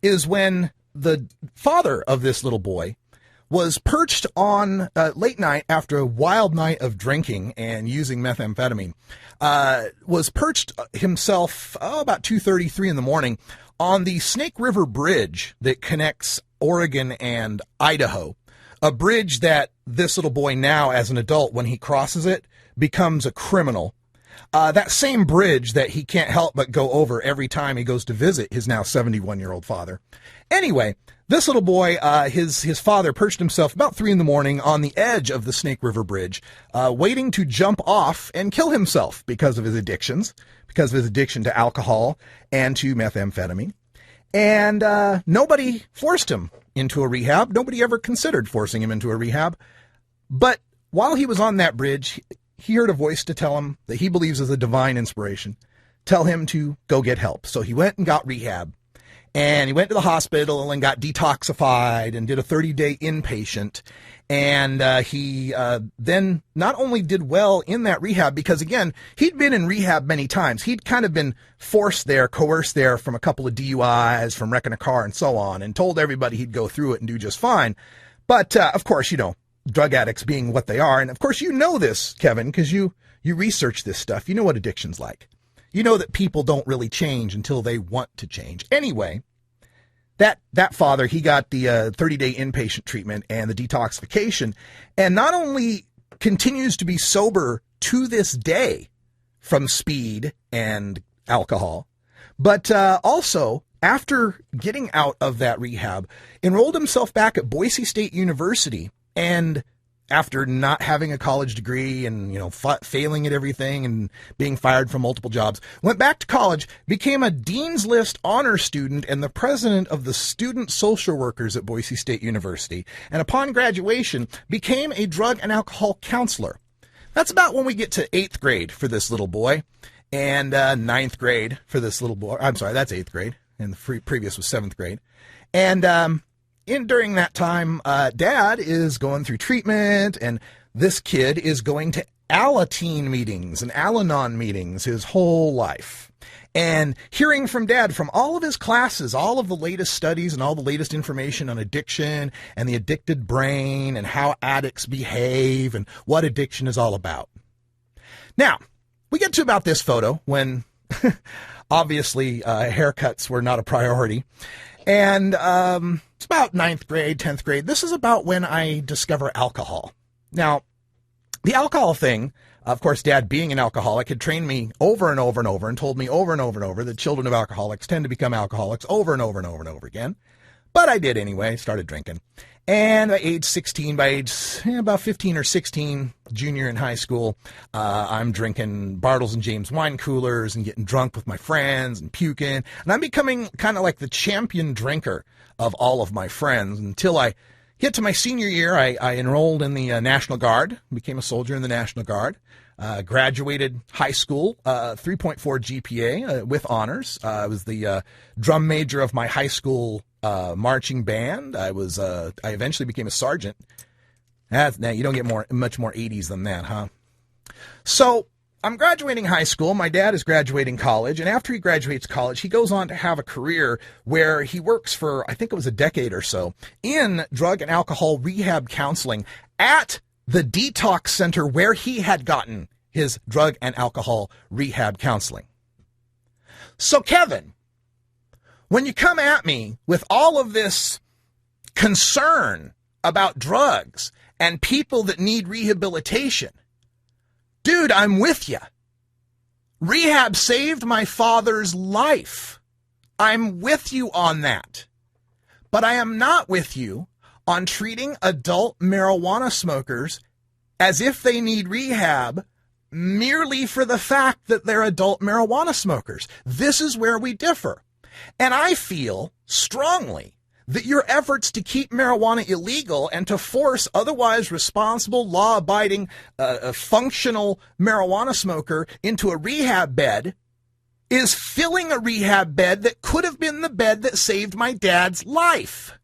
is when the father of this little boy was perched on late night after a wild night of drinking and using methamphetamine, was perched himself about 2:33 in the morning on the Snake River Bridge that connects Oregon and Idaho, a bridge that this little boy now, as an adult, when he crosses it, becomes a criminal. That same bridge that he can't help but go over every time he goes to visit his now 71-year-old father. Anyway, this little boy, his father perched himself about 3 in the morning on the edge of the Snake River Bridge, waiting to jump off and kill himself because of his addictions, because of his addiction to alcohol and to methamphetamine. And nobody forced him into a rehab. Nobody ever considered forcing him into a rehab. But while he was on that bridge, he heard a voice to tell him that he believes is a divine inspiration, tell him to go get help. So he went and got rehab. And he went to the hospital and got detoxified and did a 30-day inpatient. And he then not only did well in that rehab, because, again, he'd been in rehab many times. He'd kind of been forced there, coerced there from a couple of DUIs, from wrecking a car and so on, and told everybody he'd go through it and do just fine. But, of course, drug addicts being what they are. And, of course, this, Kevin, because you research this stuff. You know what addiction's like. You know that people don't really change until they want to change. Anyway, that father, he got the 30-day inpatient treatment and the detoxification, and not only continues to be sober to this day from speed and alcohol, but also, after getting out of that rehab, enrolled himself back at Boise State University, and after not having a college degree and, failing at everything and being fired from multiple jobs, went back to college, became a Dean's List honor student and the president of the Student Social Workers at Boise State University, and upon graduation, became a drug and alcohol counselor. That's about when we get to 8th grade for this little boy, and 9th grade for this little boy. I'm sorry, that's 8th grade, and the previous was 7th grade. And, during that time, Dad is going through treatment, and this kid is going to Alateen meetings and Al-Anon meetings his whole life. And hearing from Dad from all of his classes, all of the latest studies and all the latest information on addiction and the addicted brain and how addicts behave and what addiction is all about. Now, we get to about this photo when obviously haircuts were not a priority. And it's about 9th grade, 10th grade. This is about when I discover alcohol. Now, the alcohol thing, of course, Dad, being an alcoholic, had trained me over and over and over and told me over and over and over that children of alcoholics tend to become alcoholics over and over and over and over again. But I did anyway, started drinking. And by age 16, about 15 or 16, junior in high school, I'm drinking Bartles and James wine coolers and getting drunk with my friends and puking. And I'm becoming kind of like the champion drinker of all of my friends until I get to my senior year. I enrolled in the National Guard, became a soldier in the National Guard, graduated high school, 3.4 GPA with honors. I was the drum major of my high school marching band. I eventually became a sergeant. Now you don't get much more 80s than that, huh? So I'm graduating high school. My dad is graduating college. And after he graduates college, he goes on to have a career where he works for, I think it was a decade or so, in drug and alcohol rehab counseling at the detox center where he had gotten his drug and alcohol rehab counseling. So, Kevin, when you come at me with all of this concern about drugs and people that need rehabilitation, dude, I'm with you. Rehab saved my father's life. I'm with you on that. But I am not with you on treating adult marijuana smokers as if they need rehab merely for the fact that they're adult marijuana smokers. This is where we differ. And I feel strongly that your efforts to keep marijuana illegal and to force otherwise responsible, law-abiding, functional marijuana smoker into a rehab bed is filling a rehab bed that could have been the bed that saved my dad's life.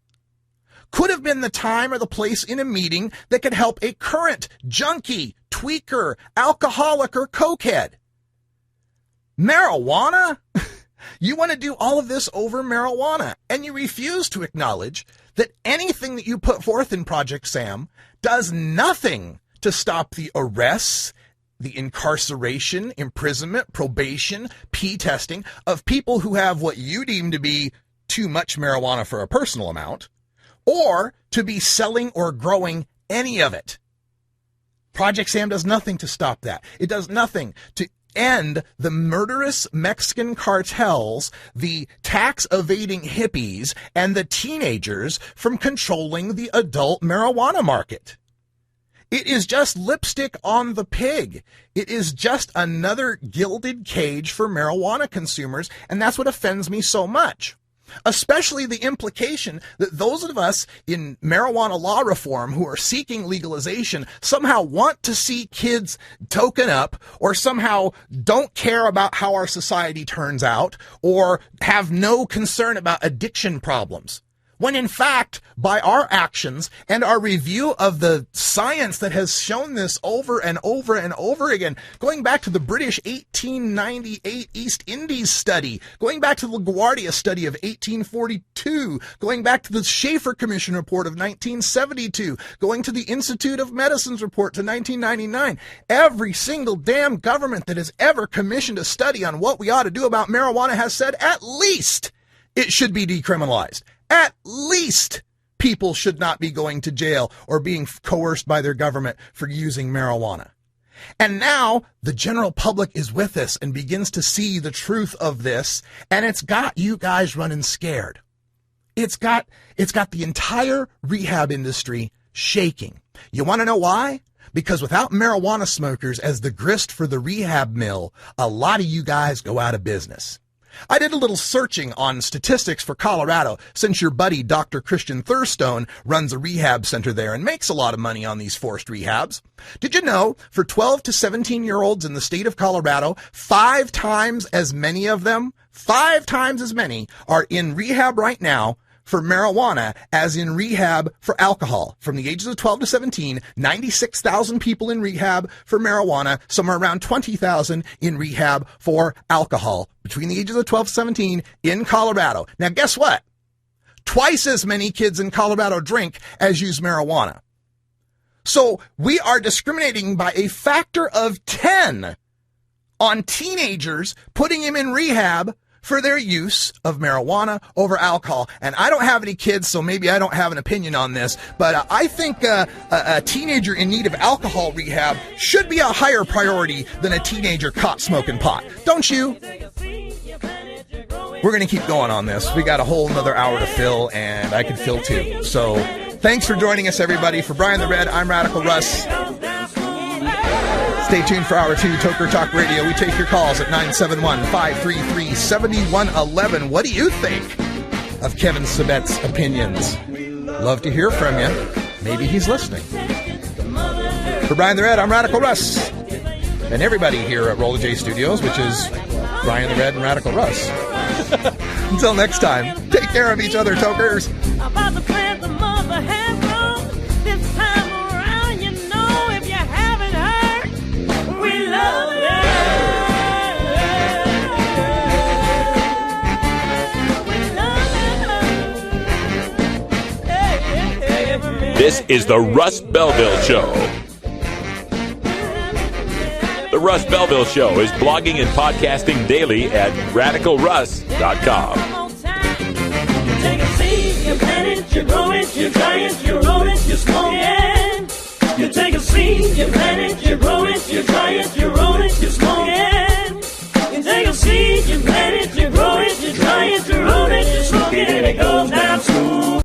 Could have been the time or the place in a meeting that could help a current junkie, tweaker, alcoholic, or cokehead. Marijuana? You want to do all of this over marijuana, and you refuse to acknowledge that anything that you put forth in Project Sam does nothing to stop the arrests, the incarceration, imprisonment, probation, P-testing of people who have what you deem to be too much marijuana for a personal amount, or to be selling or growing any of it. Project Sam does nothing to stop that. It does nothing to end the murderous Mexican cartels, the tax-evading hippies, and the teenagers from controlling the adult marijuana market. It is just lipstick on the pig. It is just another gilded cage for marijuana consumers, and that's what offends me so much. Especially the implication that those of us in marijuana law reform who are seeking legalization somehow want to see kids token up, or somehow don't care about how our society turns out, or have no concern about addiction problems. When in fact, by our actions and our review of the science that has shown this over and over and over again, going back to the British 1898 East Indies study, going back to the LaGuardia study of 1842, going back to the Schaefer Commission report of 1972, going to the Institute of Medicine's report to 1999, every single damn government that has ever commissioned a study on what we ought to do about marijuana has said at least it should be decriminalized. At least people should not be going to jail or being coerced by their government for using marijuana. And now the general public is with us and begins to see the truth of this, and it's got you guys running scared. It's got the entire rehab industry shaking. You want to know why? Because without marijuana smokers as the grist for the rehab mill, a lot of you guys go out of business. I did a little searching on statistics for Colorado, since your buddy Dr. Christian Thurstone runs a rehab center there and makes a lot of money on these forced rehabs. Did you know for 12 to 17-year-olds in the state of Colorado, 5 times as many of them, 5 times as many are in rehab right now for marijuana as in rehab for alcohol? From the ages of 12 to 17, 96,000 people in rehab for marijuana, somewhere around 20,000 in rehab for alcohol between the ages of 12 to 17 in Colorado. Now, guess what? Twice as many kids in Colorado drink as use marijuana. So we are discriminating by a factor of 10 on teenagers, putting them in rehab for their use of marijuana over alcohol. And I don't have any kids, so maybe I don't have an opinion on this, but I think a teenager in need of alcohol rehab should be a higher priority than a teenager caught smoking pot. Don't you? We're going to keep going on this. We got a whole another hour to fill, and I could fill too. So thanks for joining us, everybody. For Brian the Red, I'm Radical Russ. Stay tuned for Hour 2, Toker Talk Radio. We take your calls at 971-533-7111. What do you think of Kevin Sabet's opinions? Love to hear from you. Maybe he's listening. For Brian the Red, I'm Radical Russ. And everybody here at Roll the J Studios, which is Brian the Red and Radical Russ. Until next time, take care of each other, Tokers. About the plans the mother has grown. This time around, you know, if you haven't heard, we love it. This is the Russ Belville Show. The Russ Belville Show is blogging and podcasting daily at radicalruss.com. You take a seed, you plant it, you grow it, you dry it, you roll it, you smoke it. You take a seed, you plant it, you grow it, you dry it, you roll it, you smoke it.